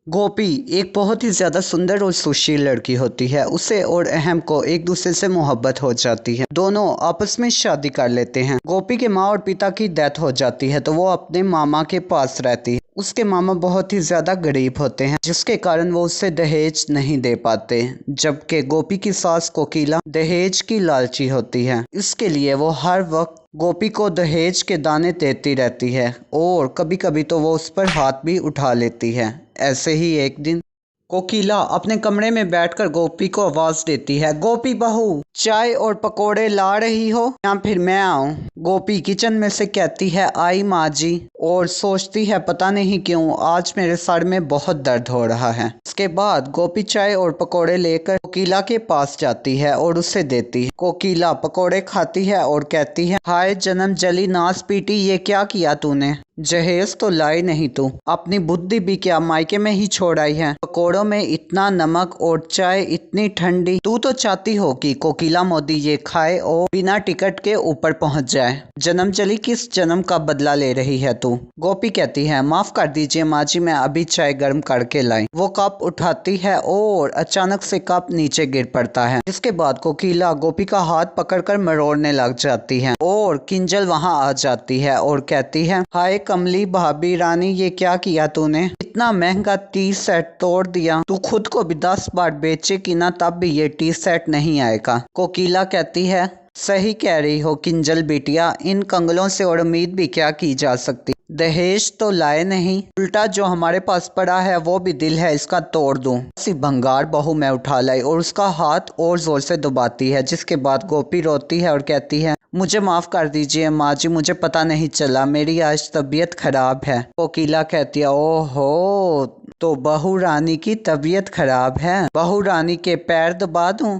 गोपी एक बहुत ही ज्यादा सुंदर और सुशील लड़की होती है। उसे और अहम को एक दूसरे से मोहब्बत हो जाती है। दोनों आपस में शादी कर लेते हैं। गोपी के माँ और पिता की डेथ हो जाती है तो वो अपने मामा के पास रहती है। उसके मामा बहुत ही ज्यादा गरीब होते हैं जिसके कारण वो उससे दहेज नहीं दे पाते, जबकि गोपी की सास कोकिला दहेज की लालची होती है। इसके लिए वो हर वक्त गोपी को दहेज के दाने देती रहती है और कभी कभी तो वो उस पर हाथ भी उठा लेती है। ऐसे ही एक दिन कोकिला अपने कमरे में बैठकर गोपी को आवाज देती है, गोपी बहू चाय और पकोड़े ला रही हो या फिर मैं आऊं? गोपी किचन में से कहती है, आई माँ जी, और सोचती है पता नहीं क्यों आज मेरे सर में बहुत दर्द हो रहा है। इसके बाद गोपी चाय और पकोड़े लेकर कोकिला के पास जाती है और उसे देती है। कोकिला पकोड़े खाती है और कहती है, हाय जन्म जली नास पीटी, ये क्या किया तूने? जहेज तो लाई नहीं तू, अपनी बुद्धि भी क्या मायके में ही छोड़ आई है? पकोड़ों में इतना नमक और चाय इतनी ठंडी। तू तो चाहती हो कि कोकिला मोदी ये खाए और बिना टिकट के ऊपर पहुंच जाए। जन्म चली किस जन्म का बदला ले रही है तू? गोपी कहती है, माफ कर दीजिए माँ जी, मैं अभी चाय गर्म करके लाई। वो कप उठाती है और अचानक से कप नीचे गिर पड़ता है। इसके बाद कोकिला गोपी का हाथ पकड़कर मरोड़ने लग जाती है और किंजल वहां आ जाती है और कहती है, हाय कमली भाभी रानी, ये क्या किया तूने? इतना महंगा टी सेट तोड़ दिया। तू खुद को भी 10 बार बेचेगी ना तब भी ये टी सेट नहीं आएगा। कोकिला कहती है, सही कह रही हो किंजल बेटिया, इन कंगलों से और उम्मीद भी क्या की जा सकती। दहेज तो लाए नहीं, उल्टा जो हमारे पास पड़ा है वो भी दिल है इसका तोड़ दूं। ऐसी भंगार बहू मैं उठा लाई और उसका हाथ और जोर से दबाती है। जिसके बाद गोपी रोती है और कहती है, मुझे माफ कर दीजिए माँ जी, मुझे पता नहीं चला, मेरी आज तबीयत खराब है। कोकिला कहती है, ओहो, तो बहू रानी की तबीयत खराब है? बहू रानी के पैर दबा दूं,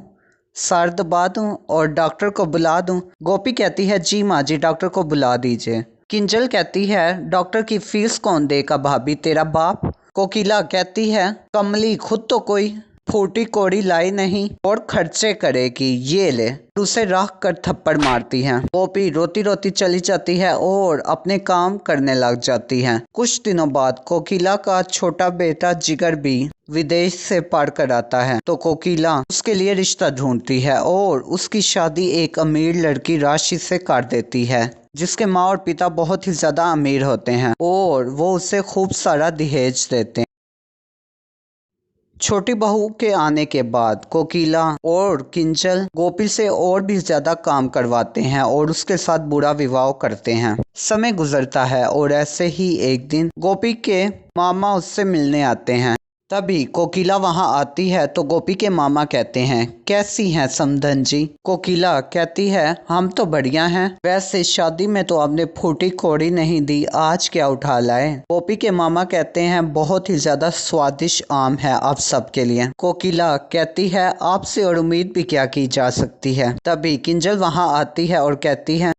सर दबा दूं और डॉक्टर को बुला दूं? गोपी कहती है, जी माँ जी, डॉक्टर को बुला दीजिए। किंजल कहती है, डॉक्टर की फीस कौन देगा भाभी, तेरा बाप? कोकिला कहती है, कमली खुद तो कोई फूटी कोड़ी लाई नहीं और खर्चे करेगी, ये ले। उसे रख कर थप्पड़ मारती है। गोपी रोती रोती चली जाती है और अपने काम करने लग जाती है। कुछ दिनों बाद कोकिला का छोटा बेटा जिगर भी विदेश से पढ़ कर आता है तो कोकिला उसके लिए रिश्ता ढूंढती है और उसकी शादी एक अमीर लड़की राशि से कर देती है, जिसके माँ और पिता बहुत ही ज्यादा अमीर होते हैं और वो उसे खूब सारा दहेज देते हैं। छोटी बहू के आने के बाद कोकिला और किंजल गोपी से और भी ज्यादा काम करवाते हैं और उसके साथ बुरा विवाह करते हैं। समय गुजरता है और ऐसे ही एक दिन गोपी के मामा उससे मिलने आते हैं। तभी कोकिला वहां आती है तो गोपी के मामा कहते हैं, कैसी हैं समधन जी? कोकिला कहती है, हम तो बढ़िया हैं, वैसे शादी में तो आपने फूटी कोड़ी नहीं दी, आज क्या उठा लाए? गोपी के मामा कहते हैं, बहुत ही ज्यादा स्वादिष्ट आम है आप सबके लिए। कोकिला कहती है, आपसे और उम्मीद भी क्या की जा सकती है। तभी किंजल वहां आती है और कहती है,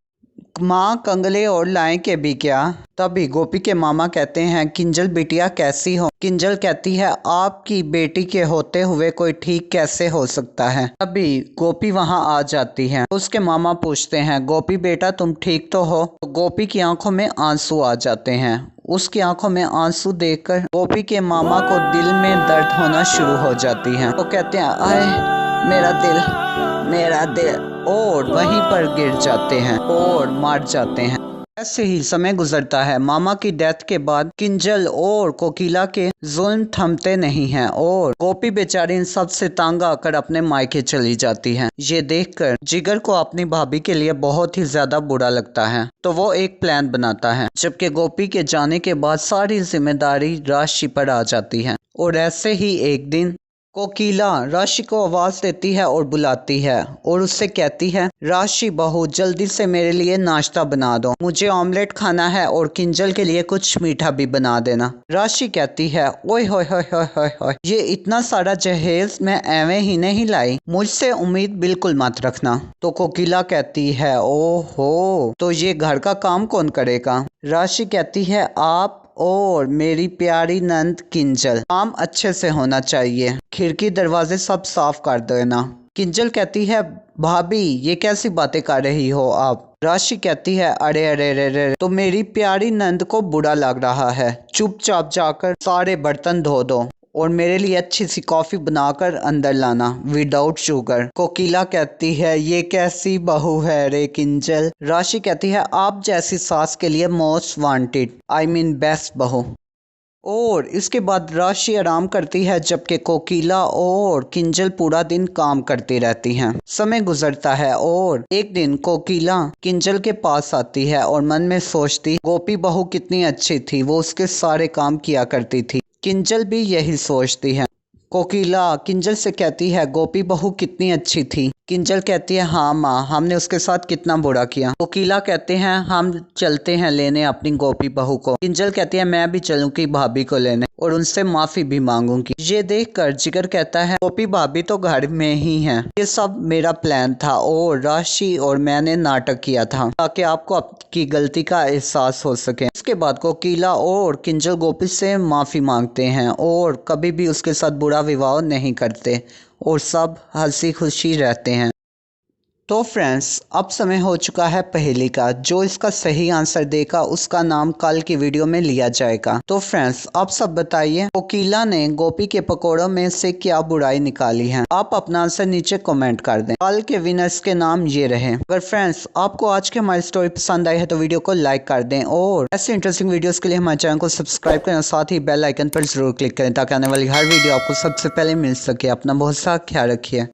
माँ कंगले और लाए के भी क्या? तभी गोपी के मामा कहते हैं, किंजल बिटिया कैसी हो? किंजल कहती है, आपकी बेटी के होते हुए कोई ठीक कैसे हो सकता है? तभी गोपी वहां आ जाती है। उसके मामा पूछते हैं, गोपी बेटा तुम ठीक तो हो? तो गोपी की आंखों में आंसू आ जाते हैं। उसकी आंखों में आंसू देखकर गोपी के मामा को दिल में दर्द होना शुरू हो जाती है। वो कहते हैं, आए मेरा दिल, मेरा दिल, और वहीं पर गिर जाते हैं और मार जाते हैं। ऐसे ही समय गुजरता है। मामा की डेथ के बाद किंजल और कोकिला के जुल्म थमते नहीं हैं और गोपी बेचारी इन सब से तंग आकर अपने मायके चली जाती है। ये देखकर जिगर को अपनी भाभी के लिए बहुत ही ज्यादा बुरा लगता है तो वो एक प्लान बनाता है, जबकि गोपी के जाने के बाद सारी जिम्मेदारी राशि पर आ जाती है। और ऐसे ही एक दिन कोकिला राशि को आवाज देती है और बुलाती है और उससे कहती है, राशि बहू जल्दी से मेरे लिए नाश्ता बना दो, मुझे ऑमलेट खाना है और किंजल के लिए कुछ मीठा भी बना देना। राशि कहती है, ओए होए होए होए होए होए, ये इतना सारा जहेज मैं एवे ही नहीं लाई, मुझसे उम्मीद बिल्कुल मत रखना। तो कोकिला कहती है, ओहो, तो ये घर का काम कौन करेगा? राशि कहती है, आप और मेरी प्यारी नंद किंजल, काम अच्छे से होना चाहिए, खिड़की दरवाजे सब साफ कर देना। किंजल कहती है, भाभी ये कैसी बातें कर रही हो आप? राशि कहती है, अरे अरे अरे अरे, तो मेरी प्यारी नंद को बुरा लग रहा है, चुपचाप जाकर सारे बर्तन धो दो और मेरे लिए अच्छी सी कॉफ़ी बनाकर अंदर लाना विदाउट शुगर। कोकिला कहती है ये कैसी बहू है रे किंजल। राशि कहती है आप जैसी सास के लिए most wanted I mean best बहू। और इसके बाद राशि आराम करती है जबकि कोकिला और किंजल पूरा दिन काम करती रहती हैं। समय गुजरता है और एक दिन कोकिला किंजल के पास आती है और मन में सोचती गोपी बहू कितनी अच्छी थी, वो उसके सारे काम किया करती थी। किंजल भी यही सोचती है। कोकिला किंजल से कहती है गोपी बहू कितनी अच्छी थी। किंजल कहती है हाँ माँ, हमने उसके साथ कितना बुरा किया। कोकिला कहते हैं हम चलते हैं लेने अपनी गोपी बहू को। किंजल कहती है मैं भी चलूंगी भाभी को लेने और उनसे माफी भी मांगूंगी। ये देखकर जिगर कहता है गोपी भाभी तो घर में ही हैं। ये सब मेरा प्लान था और राशि और मैंने नाटक किया था ताकि आपको आपकी गलती का एहसास हो सके। इसके बाद कोकिला और किंजल गोपी से माफी मांगते हैं और कभी भी उसके साथ बुरा विवाह नहीं करते और सब हंसी खुशी रहते हैं। तो फ्रेंड्स अब समय हो चुका है पहेली का। जो इसका सही आंसर देगा उसका नाम कल की वीडियो में लिया जाएगा। तो फ्रेंड्स अब सब बताइए कोकिला ने गोपी के पकौड़ों में से क्या बुराई निकाली है। आप अपना आंसर नीचे कमेंट कर दें। कल के विनर्स के नाम ये रहे। अगर फ्रेंड्स आपको आज की हमारी स्टोरी पसंद आई है तो वीडियो को लाइक कर दें और ऐसे इंटरेस्टिंग वीडियोस के लिए हमारे चैनल को सब्सक्राइब करें, साथ ही बेल आइकन पर जरूर क्लिक करें ताकि आने वाली हर वीडियो आपको सबसे पहले मिल सके। अपना बहुत सा ख्याल रखिए।